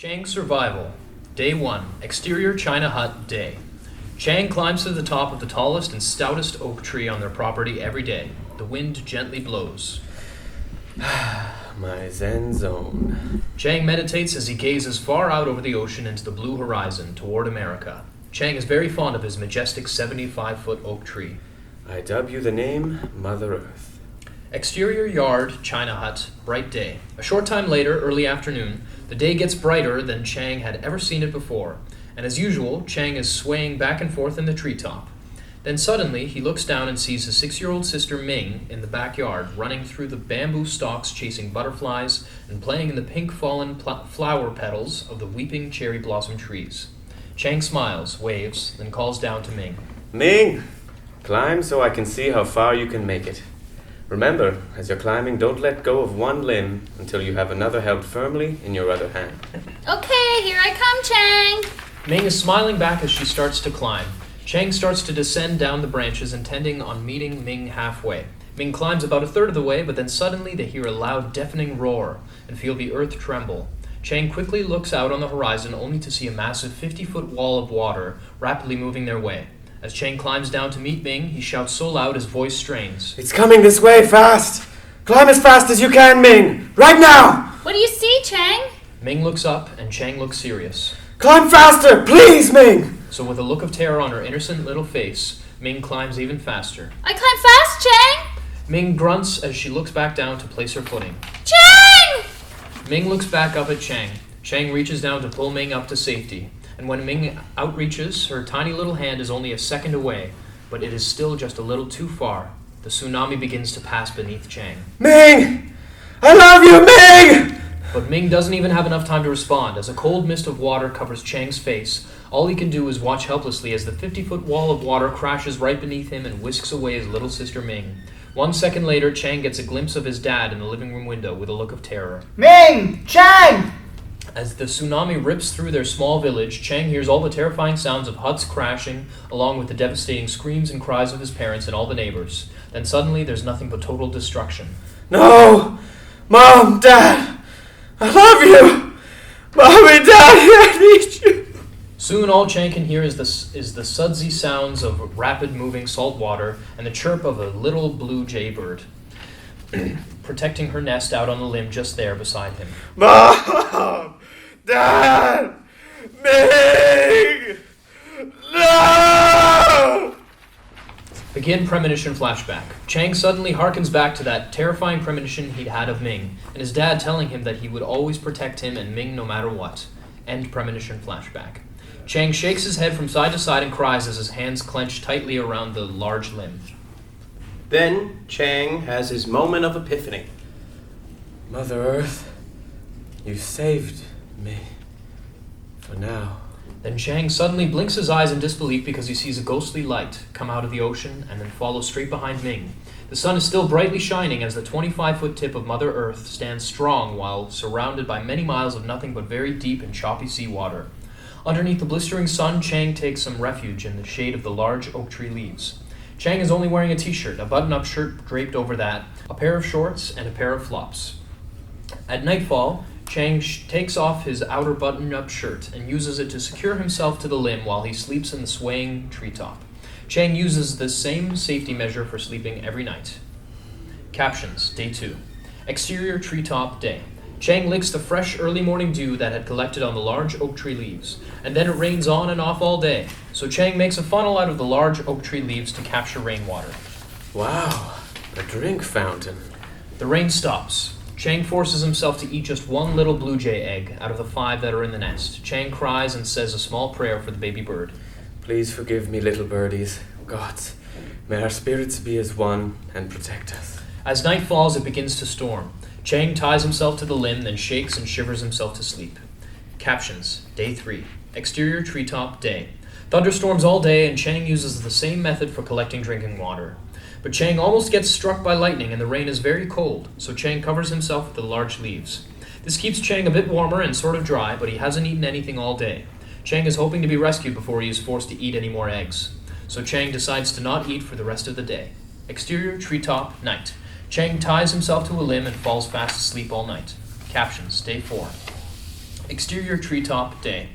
Chang's survival. Day 1. Exterior China hut day. Chang climbs to the top of the tallest and stoutest oak tree on their property every day. The wind gently blows. My zen zone. Chang meditates as he gazes far out over the ocean into the blue horizon toward America. Chang is very fond of his majestic 75-foot oak tree. I dub you the name Mother Earth. Exterior yard, China hut, bright day. A short time later, early afternoon, the day gets brighter than Chang had ever seen it before, and as usual, Chang is swaying back and forth in the treetop. Then suddenly, he looks down and sees his 6-year-old sister Ming in the backyard, running through the bamboo stalks chasing butterflies and playing in the pink fallen flower petals of the weeping cherry blossom trees. Chang smiles, waves, then calls down to Ming. Ming! Climb so I can see how far you can make it. Remember, as you're climbing, don't let go of one limb until you have another held firmly in your other hand. Okay, here I come, Chang. Ming is smiling back as she starts to climb. Chang starts to descend down the branches, intending on meeting Ming halfway. Ming climbs about a third of the way, but then suddenly they hear a loud, deafening roar and feel the earth tremble. Chang quickly looks out on the horizon only to see a massive 50-foot wall of water rapidly moving their way. As Chang climbs down to meet Ming, he shouts so loud his voice strains. It's coming this way, fast! Climb as fast as you can, Ming! Right now! What do you see, Chang? Ming looks up, and Chang looks serious. Climb faster, please, Ming! So with a look of terror on her innocent little face, Ming climbs even faster. I climb fast, Chang! Ming grunts as she looks back down to place her footing. Chang! Ming looks back up at Chang. Chang reaches down to pull Ming up to safety. And when Ming outreaches, her tiny little hand is only a second away, but it is still just a little too far. The tsunami begins to pass beneath Chang. Ming! I love you, Ming! But Ming doesn't even have enough time to respond. As a cold mist of water covers Chang's face, all he can do is watch helplessly as the 50-foot wall of water crashes right beneath him and whisks away his little sister Ming. 1 second later, Chang gets a glimpse of his dad in the living room window with a look of terror. Ming! Chang! As the tsunami rips through their small village, Chang hears all the terrifying sounds of huts crashing, along with the devastating screams and cries of his parents and all the neighbors. Then suddenly, there's nothing but total destruction. No! Mom, Dad! I love you! Mommy, Daddy, I need you! Soon all Chang can hear is the sudsy sounds of rapid moving salt water and the chirp of a little blue jay bird, protecting her nest out on the limb just there beside him. Mom! Dad! Ming! No! Begin premonition flashback. Chang suddenly harkens back to that terrifying premonition he'd had of Ming, and his dad telling him that he would always protect him and Ming no matter what. End premonition flashback. Chang shakes his head from side to side and cries as his hands clench tightly around the large limb. Then Chang has his moment of epiphany. Mother Earth, you saved me. For now. Then Chang suddenly blinks his eyes in disbelief because he sees a ghostly light come out of the ocean and then follow straight behind Ming. The sun is still brightly shining as the 25-foot tip of Mother Earth stands strong while surrounded by many miles of nothing but very deep and choppy seawater. Underneath the blistering sun, Chang takes some refuge in the shade of the large oak tree leaves. Chang is only wearing a t-shirt, a button-up shirt draped over that, a pair of shorts, and a pair of flops. At nightfall, Chang takes off his outer button-up shirt and uses it to secure himself to the limb while he sleeps in the swaying treetop. Chang uses the same safety measure for sleeping every night. Captions, Day 2. Exterior treetop day. Chang licks the fresh early morning dew that had collected on the large oak tree leaves, and then it rains on and off all day, so Chang makes a funnel out of the large oak tree leaves to capture rainwater. Wow, a drink fountain. The rain stops. Chang forces himself to eat just one little blue jay egg out of the 5 that are in the nest. Chang cries and says a small prayer for the baby bird. Please forgive me, little birdies. Gods, may our spirits be as one and protect us. As night falls, it begins to storm. Chang ties himself to the limb, then shakes and shivers himself to sleep. Captions, Day 3. Exterior treetop day. Thunderstorms all day, and Chang uses the same method for collecting drinking water. But Chang almost gets struck by lightning, and the rain is very cold, so Chang covers himself with the large leaves. This keeps Chang a bit warmer and sort of dry, but he hasn't eaten anything all day. Chang is hoping to be rescued before he is forced to eat any more eggs. So Chang decides to not eat for the rest of the day. Exterior treetop night. Chang ties himself to a limb and falls fast asleep all night. Captions, Day 4. Exterior treetop day.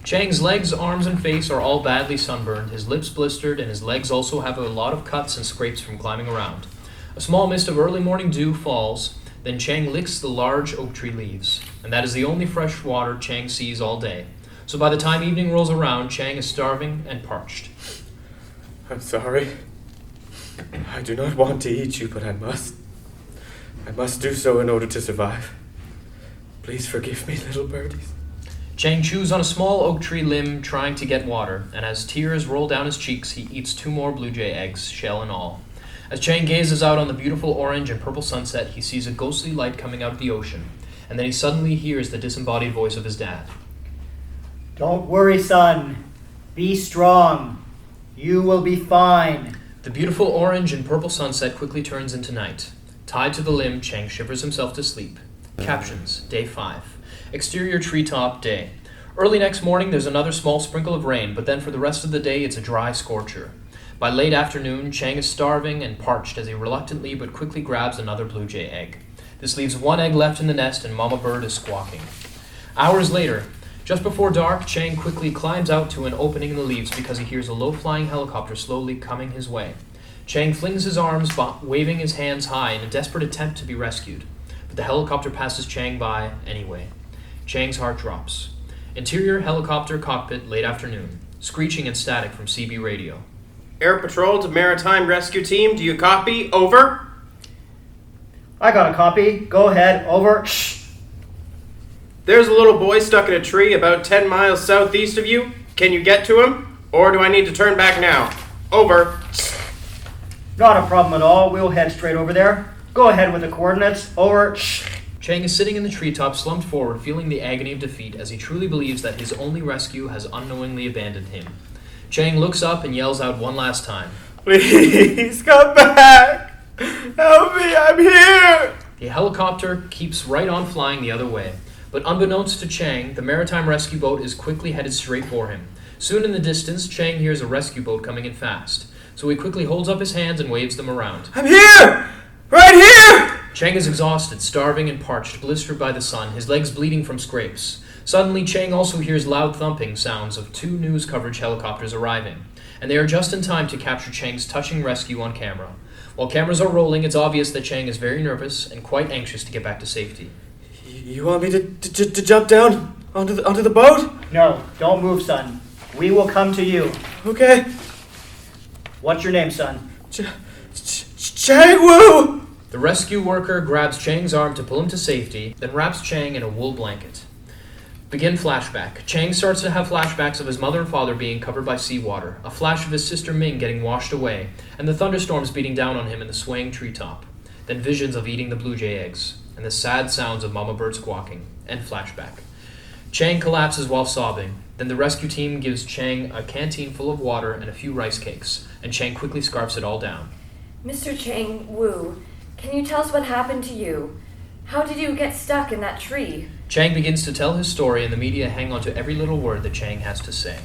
Chang's legs, arms, and face are all badly sunburned, his lips blistered, and his legs also have a lot of cuts and scrapes from climbing around. A small mist of early morning dew falls, then Chang licks the large oak tree leaves, and that is the only fresh water Chang sees all day. So by the time evening rolls around, Chang is starving and parched. I'm sorry. I do not want to eat you, but I must. I must do so in order to survive. Please forgive me, little birdies. Chang chews on a small oak tree limb trying to get water, and as tears roll down his cheeks, he eats 2 more blue jay eggs, shell and all. As Chang gazes out on the beautiful orange and purple sunset, he sees a ghostly light coming out of the ocean, and then he suddenly hears the disembodied voice of his dad. Don't worry, son. Be strong. You will be fine. The beautiful orange and purple sunset quickly turns into night. Tied to the limb, Chang shivers himself to sleep. Captions, Day 5. Exterior treetop day. Early next morning, there's another small sprinkle of rain, but then for the rest of the day, it's a dry scorcher. By late afternoon, Chang is starving and parched as he reluctantly but quickly grabs another blue jay egg. This leaves 1 egg left in the nest, and Mama Bird is squawking. Hours later, just before dark, Chang quickly climbs out to an opening in the leaves because he hears a low-flying helicopter slowly coming his way. Chang flings his arms, waving his hands high in a desperate attempt to be rescued. But the helicopter passes Chang by anyway. Chang's heart drops. Interior helicopter cockpit, late afternoon. Screeching and static from CB radio. Air Patrol to Maritime Rescue Team, do you copy? Over. I got a copy. Go ahead. Over. Shh. There's a little boy stuck in a tree about 10 miles southeast of you. Can you get to him? Or do I need to turn back now? Over. Not a problem at all. We'll head straight over there. Go ahead with the coordinates. Over. Shh. Chang is sitting in the treetop, slumped forward, feeling the agony of defeat as he truly believes that his only rescue has unknowingly abandoned him. Chang looks up and yells out one last time. Please come back! Help me, I'm here! The helicopter keeps right on flying the other way, but unbeknownst to Chang, the maritime rescue boat is quickly headed straight for him. Soon in the distance, Chang hears a rescue boat coming in fast, so he quickly holds up his hands and waves them around. I'm here! Right here! Chang is exhausted, starving and parched, blistered by the sun, his legs bleeding from scrapes. Suddenly, Chang also hears loud thumping sounds of 2 news coverage helicopters arriving, and they are just in time to capture Chang's touching rescue on camera. While cameras are rolling, it's obvious that Chang is very nervous and quite anxious to get back to safety. You want me to jump down onto the boat? No, don't move, son. We will come to you. Okay. What's your name, son? Chang Woo! The rescue worker grabs Chang's arm to pull him to safety, then wraps Chang in a wool blanket. Begin flashback. Chang starts to have flashbacks of his mother and father being covered by seawater, a flash of his sister Ming getting washed away, and the thunderstorms beating down on him in the swaying treetop. Then visions of eating the blue jay eggs, and the sad sounds of Mama Bird squawking, and flashback. Chang collapses while sobbing. Then the rescue team gives Chang a canteen full of water and a few rice cakes, and Chang quickly scarfs it all down. Mr. Chang Woo, can you tell us what happened to you? How did you get stuck in that tree? Chang begins to tell his story, and the media hang on to every little word that Chang has to say.